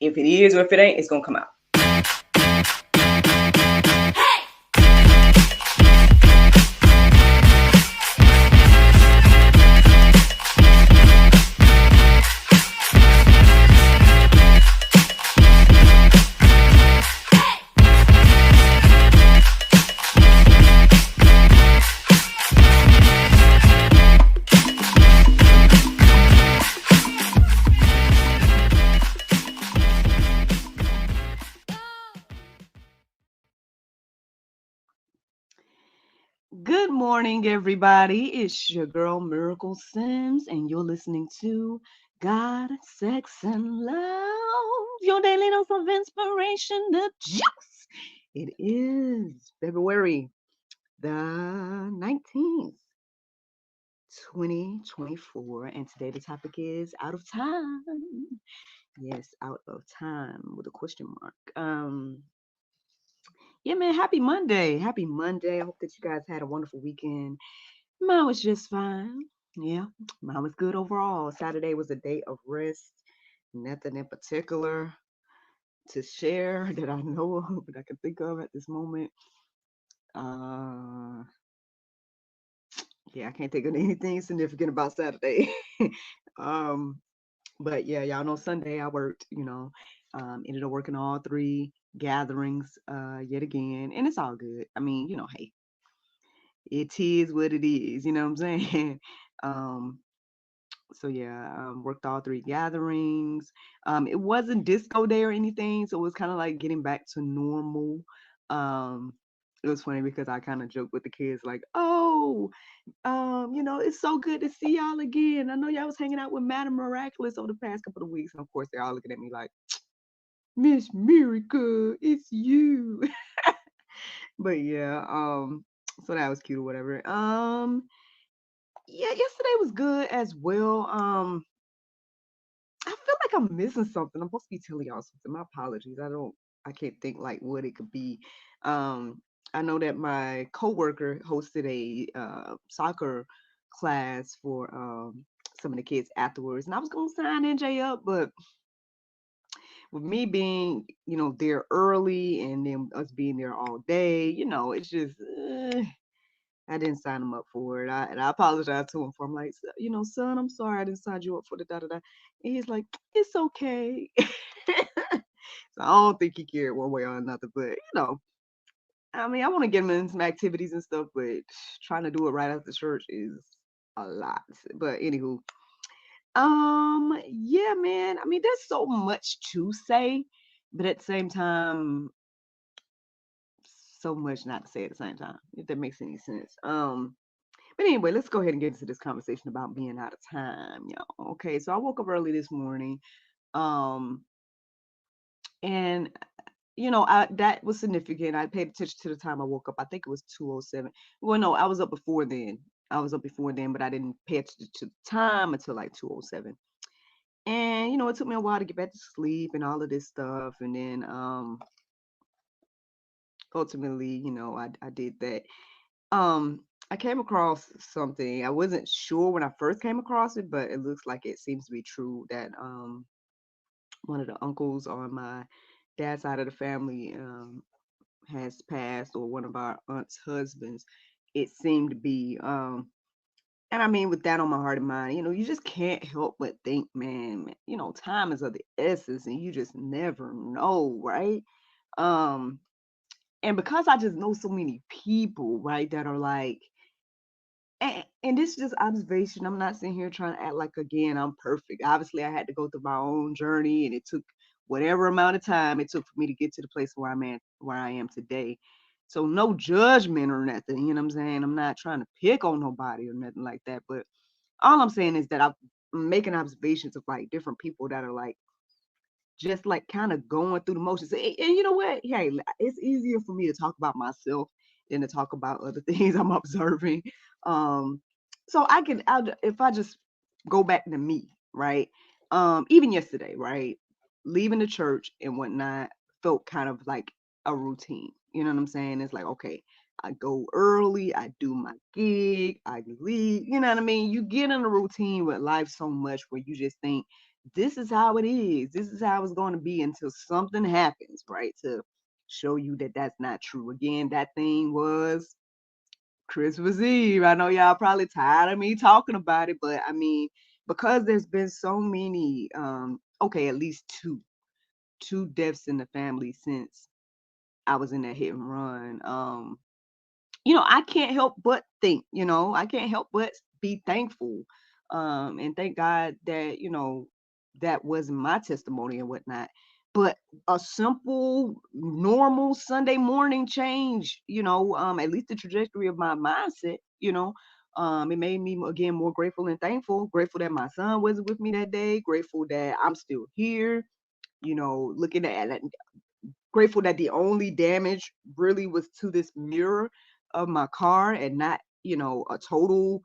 If it is or if it ain't, it's gonna come out. Good morning, everybody. It's your girl Miracle Sims, and you're listening to God, Sex, and Love, your daily dose of inspiration, the juice. It is February the 19th, 2024, and today the topic is out of time. Yes, out of time with a question mark. Yeah, man, happy Monday. Happy Monday. I hope that you guys had a wonderful weekend. Mine was just fine. Yeah, mine was good overall. Saturday was a day of rest. Nothing in particular to share that I know of, that I can think of at this moment. Uh, yeah, I can't think of anything significant about Saturday. um, but yeah, y'all know Sunday I worked. Ended up working all three gatherings yet again, and it's all good. I mean, hey, it is what it is. You know what I'm saying? um, so yeah, worked all three gatherings. It wasn't disco day or anything, so it was kind of like getting back to normal. Um, it was funny because I kind of joked with the kids like, "Oh, it's so good to see y'all again. I know y'all was hanging out with Madam Miraculous over the past couple of weeks." And of course, they're all looking at me like, "Miss Miracle, it's you." But yeah, so that was cute or whatever. Yeah, yesterday was good as well. I feel like I'm missing something. I'm supposed to be telling y'all something. My apologies. I can't think like what it could be. I know that my coworker hosted a soccer class for some of the kids afterwards, and I was gonna sign NJ up, but with me being, there early and then us being there all day, it's just I didn't sign him up for it. And I apologize to him for. I'm like, son, I'm sorry I didn't sign you up for the da da da. And he's like, it's okay. So I don't think he cared one way or another. But I mean, I want to get him in some activities and stuff, but trying to do it right after church is a lot. But anywho, yeah, man. I mean, there's so much to say, but at the same time, so much not to say at the same time, if that makes any sense. But anyway, let's go ahead and get into this conversation about being out of time, y'all. Okay, so I woke up early this morning, um, and that was significant. I paid attention to the time I woke up. I think it was 2:07. Well, no, I was up before then. But I didn't pay attention to the time until like 2:07. And it took me a while to get back to sleep and all of this stuff. And then ultimately, I did that. I came across something. I wasn't sure when I first came across it, but it looks like it seems to be true that one of the uncles on my dad's side of the family has passed, or one of our aunt's husbands. It seemed to be. And I mean, with that on my heart and mind, you just can't help but think, man, time is of the essence, and you just never know, right? Um, and because I just know so many people, right, that are like, and this is just observation. I'm not sitting here trying to act like, again, I'm perfect. Obviously, I had to go through my own journey, and it took whatever amount of time it took for me to get to the place where I am today. So no judgment or nothing. You know what I'm saying? I'm not trying to pick on nobody or nothing like that. But all I'm saying is that I'm making observations of like different people that are like just like kind of going through the motions. And you know what? Hey, it's easier for me to talk about myself than to talk about other things I'm observing. Um, so if I just go back to me, right? Even yesterday, right? Leaving the church and whatnot felt kind of like a routine. You know what I'm saying? It's like, okay, I go early, I do my gig, I leave. You know what I mean? You get in a routine with life so much where you just think this is how it is. This is how it's going to be until something happens, right? To show you that that's not true. Again, that thing was Christmas Eve. I know y'all probably tired of me talking about it, but I mean, because there's been so many, okay, at least two deaths in the family since I was in that hit and run. I can't help but think, I can't help but be thankful, and thank God that, that wasn't my testimony and whatnot. But a simple, normal Sunday morning change, at least the trajectory of my mindset, it made me again more grateful and thankful. Grateful that my son wasn't with me that day. Grateful that I'm still here. Looking at it, grateful that the only damage really was to this mirror of my car and not, a total,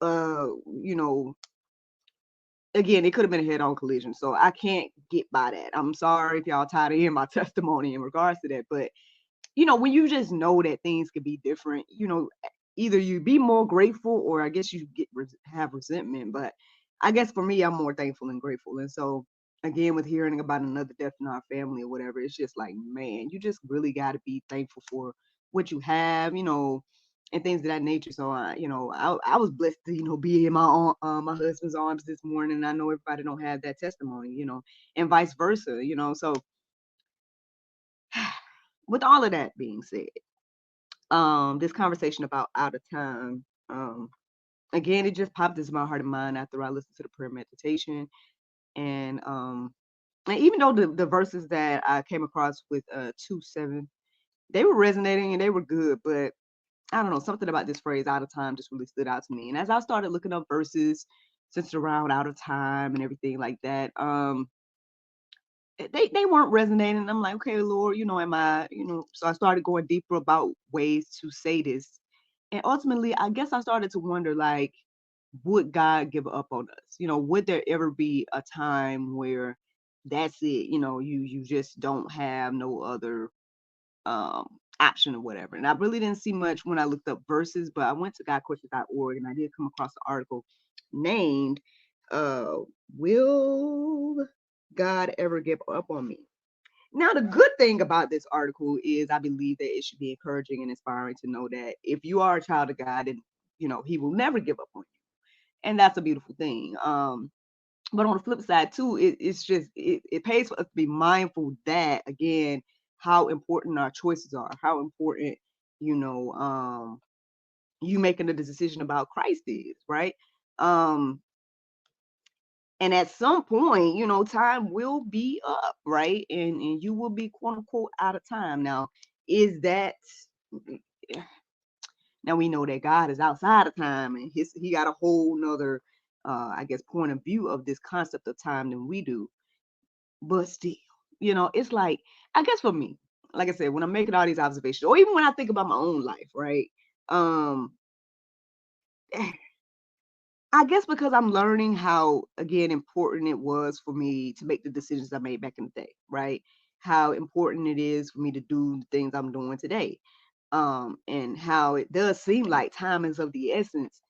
uh, you know, again, it could have been a head-on collision. So I can't get by that. I'm sorry if y'all tired of hearing my testimony in regards to that, but when you just know that things could be different, either you be more grateful or I guess you have resentment. But I guess for me, I'm more thankful and grateful. And so again, with hearing about another death in our family or whatever, it's just like, man, you just really got to be thankful for what you have, and things of that nature. So I was blessed to be in my husband's arms this morning. I know everybody don't have that testimony, and vice versa, So with all of that being said, this conversation about out of time, again, it just popped into my heart and mind after I listened to the prayer meditation. And even though the verses that I came across with 2:7, they were resonating and they were good, but I don't know, something about this phrase out of time just really stood out to me. And as I started looking up verses centered around out of time and everything like that, they weren't resonating. And I'm like, okay, Lord, am I, so I started going deeper about ways to say this. And ultimately, I guess I started to wonder, like, would God give up on us? Would there ever be a time where that's it? You just don't have no other um option or whatever. And I really didn't see much when I looked up verses, but I went to godquestions.org and I did come across an article named uh Will God Ever Give Up on Me? Now, the good thing about this article is I believe that it should be encouraging and inspiring to know that if you are a child of God, and he will never give up on you. And that's a beautiful thing. But on the flip side too, it's just it pays for us to be mindful that, again, how important our choices are, how important, you know, you making a decision about Christ is, right? Um, and at some point, time will be up, right? And you will be quote unquote out of time. Now, is that now we know that God is outside of time and he got a whole nother I guess point of view of this concept of time than we do. But still, it's like, I guess for me, like I said, when I'm making all these observations, or even when I think about my own life, right? Um, I guess because I'm learning how, again, important it was for me to make the decisions I made back in the day, right? How important it is for me to do the things I'm doing today. And how it does seem like time is of the essence.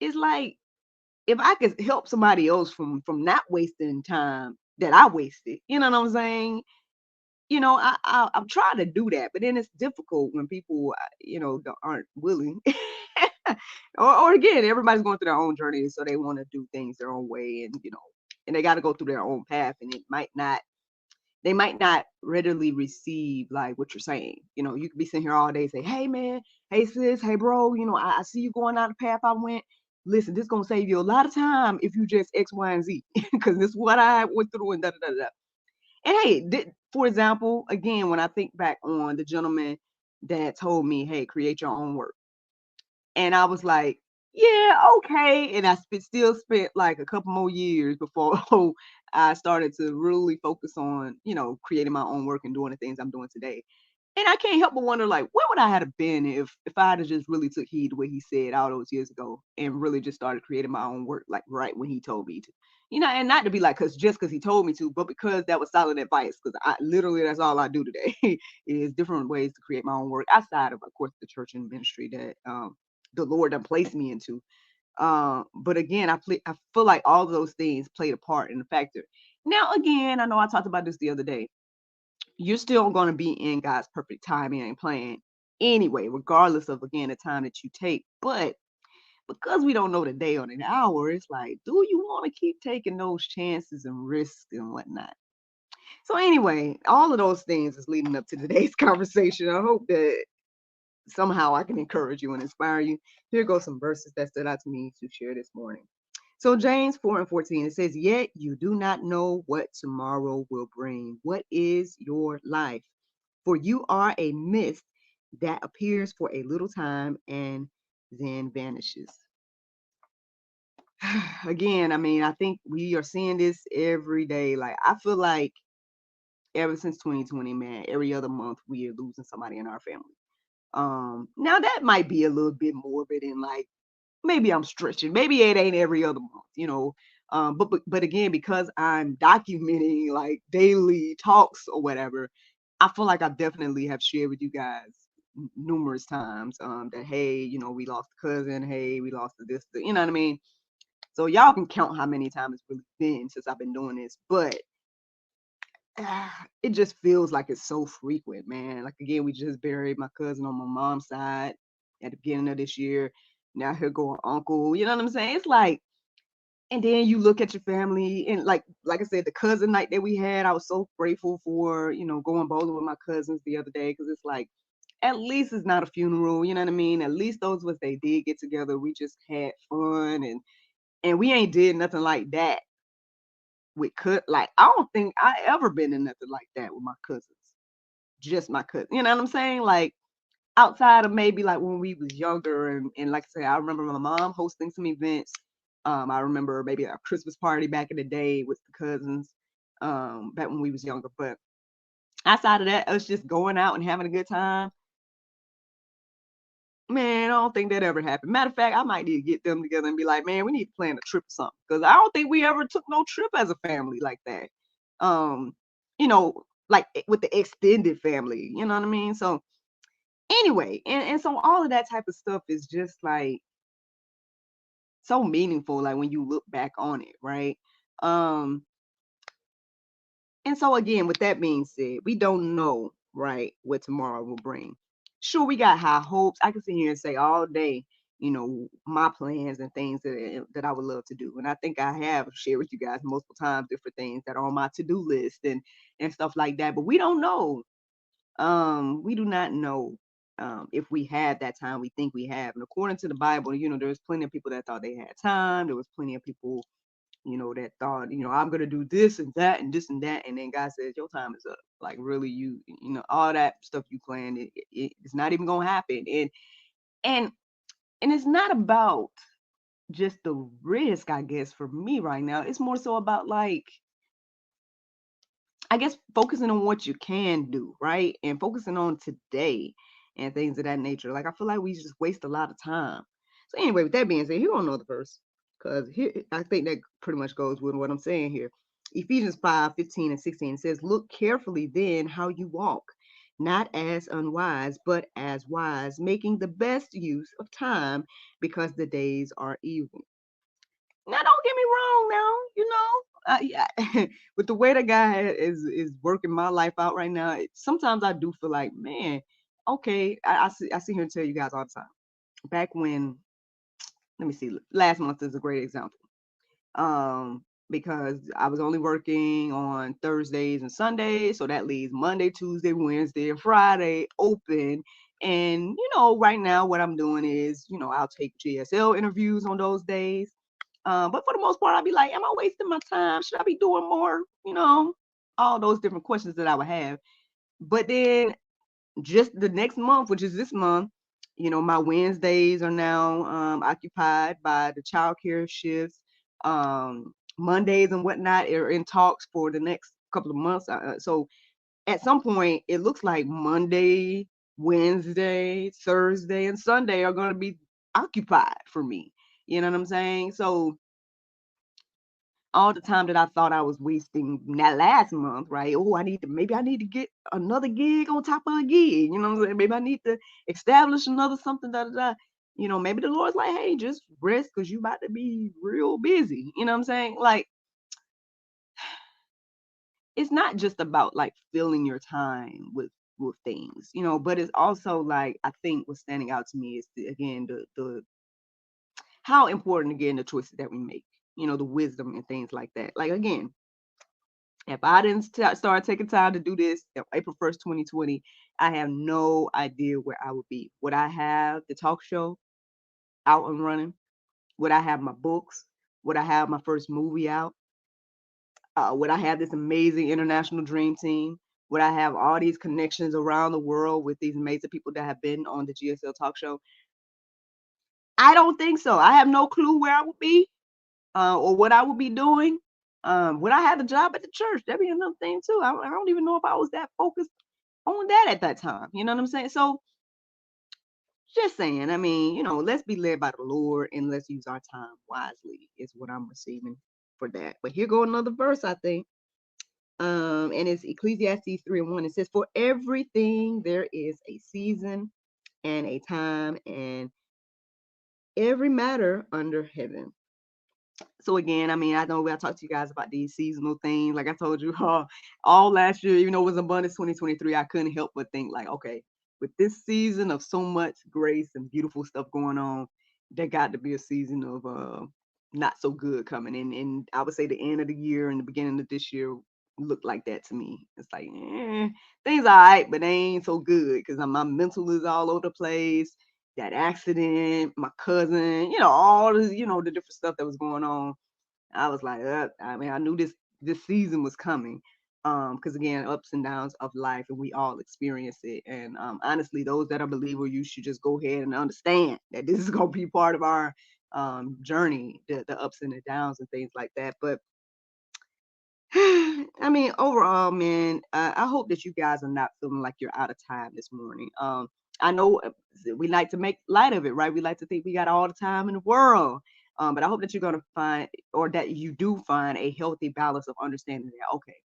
It's like, if I could help somebody else from not wasting time that I wasted, you know what I'm saying? I'm trying to do that, but then it's difficult when people, aren't willing. or again, everybody's going through their own journey, so they want to do things their own way, and and they got to go through their own path, and they might not readily receive like what you're saying. You could be sitting here all day, say, "Hey man, hey sis, hey bro, I see you going down the path I went. Listen, this gonna save you a lot of time if you just X, Y, and Z, because this is what I went through and da da da da." And hey, for example, again, when I think back on the gentleman that told me, "Hey, create your own work," and I was like, "Yeah, okay," and I still spent like a couple more years before I started to really focus on, creating my own work and doing the things I'm doing today. And I can't help but wonder, like, where would I have been if I had just really took heed to what he said all those years ago and really just started creating my own work, like right when he told me to, and not to be like, because he told me to, but because that was solid advice. Because I literally, that's all I do today is different ways to create my own work outside of course, the church and ministry that the Lord done placed me into. But again, I feel like all of those things played a part in the factor. Now, again, I know I talked about this the other day. You're still going to be in God's perfect timing and plan anyway, regardless of, again, the time that you take. But because we don't know the day or the hour, it's like, do you want to keep taking those chances and risks and whatnot? So anyway, all of those things is leading up to today's conversation. I hope that somehow I can encourage you and inspire you. Here goes some verses that stood out to me to share this morning. So James 4:14, it says, yet you do not know what tomorrow will bring. What is your life? For you are a mist that appears for a little time and then vanishes. Again, I mean, I think we are seeing this every day. Like, I feel like ever since 2020, man, every other month we are losing somebody in our family. Now that might be a little bit morbid and like maybe I'm stretching. Maybe it ain't every other month. But again, because I'm documenting like daily talks or whatever, I feel like I definitely have shared with you guys numerous times that hey, we lost a cousin, hey, we lost this, you know what I mean? So y'all can count how many times it's really been since I've been doing this, but it just feels like it's so frequent, man. Like again, we just buried my cousin on my mom's side at the beginning of this year. Now here go an uncle. You know what I'm saying? It's like, and then you look at your family and like I said, the cousin night that we had, I was so grateful for, going bowling with my cousins the other day because it's like at least it's not a funeral, you know what I mean? At least those of us they did get together. We just had fun and we ain't did nothing like that like I don't think I ever been in nothing like that with my cousins. Just my cousin. You know what I'm saying? Like outside of maybe like when we was younger and like I said, I remember my mom hosting some events. I remember maybe a Christmas party back in the day with the cousins, back when we was younger. But outside of that, us just going out and having a good time. Man, I don't think that ever happened. Matter of fact, I might need to get them together and be like, man, we need to plan a trip or something. Because I don't think we ever took no trip as a family like that. Um, like with the extended family, you know what I mean? So anyway, and so all of that type of stuff is just like so meaningful, like when you look back on it, right? Um, and so again, with that being said, we don't know, right, what tomorrow will bring. Sure, we got high hopes. I can sit here and say all day, my plans and things that I would love to do. And I think I have shared with you guys multiple times different things that are on my to-do list and stuff like that. But we don't know. We do not know if we have that time we think we have. And according to the Bible, there's plenty of people that thought they had time. There was plenty of people that thought, I'm gonna do this and that and this and that, and then God says your time is up. Like really, all that stuff you planned, it's not even gonna happen. And and it's not about just the risk, I guess, for me right now. It's more so about like, I guess focusing on what you can do, right? And focusing on today and things of that nature. Like I feel like we just waste a lot of time. So anyway, with that being said, here on another verse, because here I think that pretty much goes with what I'm saying here. Ephesians 5:15 and 16 says, look carefully then how you walk, not as unwise, but as wise, making the best use of time because the days are evil. Now, don't get me wrong. Now, yeah, with the way that God is working my life out right now, sometimes I do feel like, man, okay, I sit here and tell you guys all the time. Back when, let me see, last month is a great example. Because I was only working on Thursdays and Sundays, so that leaves Monday, Tuesday, Wednesday, and Friday open. And right now what I'm doing is, I'll take GSL interviews on those days. But for the most part, I'd be like, am I wasting my time? Should I be doing more? All those different questions that I would have. But then just the next month, which is this month, my Wednesdays are now occupied by the childcare shifts. Mondays and whatnot are in talks for the next couple of months. So at some point, it looks like Monday, Wednesday, Thursday, and Sunday are going to be occupied for me. You know what I'm saying? So all the time that I thought I was wasting that last month, right? Oh, maybe I need to get another gig on top of a gig. You know what I'm saying? Maybe I need to establish another something, da da da. maybe the Lord's like, hey, just rest because you about to be real busy. You know what I'm saying? Like, it's not just about like filling your time with things, but it's also like, I think what's standing out to me is again the how important, again, the choices that we make, the wisdom and things like that. Like, again, if I didn't start taking time to do this April 1st, 2020, I have no idea where I would be. Would I have the talk show out and running? Would I have my books? Would I have my first movie out? Would I have this amazing international dream team? Would I have all these connections around the world with these amazing people that have been on the GSL talk show? I don't think so. I have no clue where I would be, or what I would be doing. Would I have a job at the church? That'd be another thing too. I don't even know if I was that focused on that at that time. You know what I'm saying? So just saying, I mean, let's be led by the Lord and let's use our time wisely is what I'm receiving for that. But here go another verse, I think. And it's Ecclesiastes 3:1. It says, for everything there is a season and a time, and every matter under heaven. So again, I mean, I know I talked to you guys about these seasonal things. Like I told you, all last year, even though it was Abundance 2023, I couldn't help but think like, okay, with this season of so much grace and beautiful stuff going on, there got to be a season of not so good coming in. And I would say the end of the year and the beginning of this year looked like that to me. It's like, things all right, but they ain't so good because my mental is all over the place. That accident, my cousin, all the, the different stuff that was going on. I was like, I mean, I knew this season was coming. Because again, ups and downs of life, and we all experience it. And honestly, those that are believer, you should just go ahead and understand that this is gonna be part of our journey, the ups and the downs and things like that. But I mean, overall, man, I hope that you guys are not feeling like you're out of time this morning. I know we like to make light of it, right? We like to think we got all the time in the world. But I hope that you're going to find, or that you do find, a healthy balance of understanding that, okay,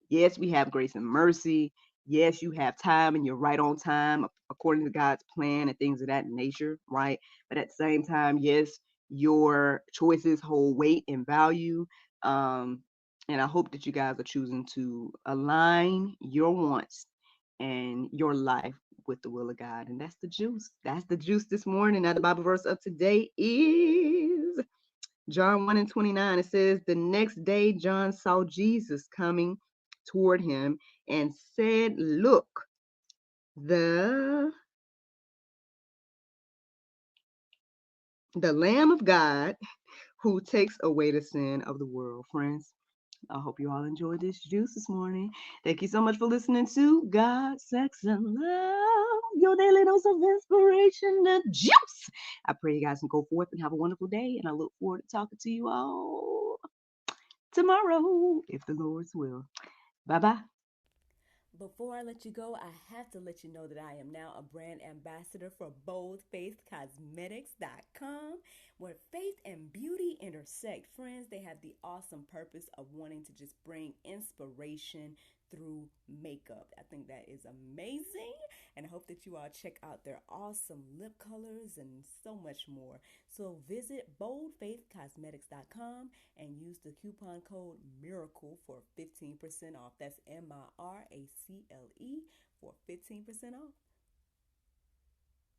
yes, we have grace and mercy. Yes, you have time and you're right on time according to God's plan and things of that nature, right? But at the same time, yes, your choices hold weight and value. Um, and I hope that you guys are choosing to align your wants and your life with the will of God. And that's the juice. That's the juice this morning. Now, the Bible verse of today is John 1:29. It says, the next day John saw Jesus coming toward him and said, look, the Lamb of God who takes away the sin of the world. Friends, I hope you all enjoyed this juice this morning. Thank you so much for listening to God, Sex, and Love, your daily dose of inspiration and juice. I pray you guys can go forth and have a wonderful day, and I look forward to talking to you all tomorrow, if the Lord's will. Bye bye. Before I let you go, I have to let you know that I am now a brand ambassador for boldfaithcosmetics.com, where faith and beauty intersect. Friends, they have the awesome purpose of wanting to just bring inspiration through makeup. I think that is amazing, and I hope that you all check out their awesome lip colors and so much more. So visit boldfaithcosmetics.com and use the coupon code MIRACLE for 15% off. That's MIRACLE for 15% off.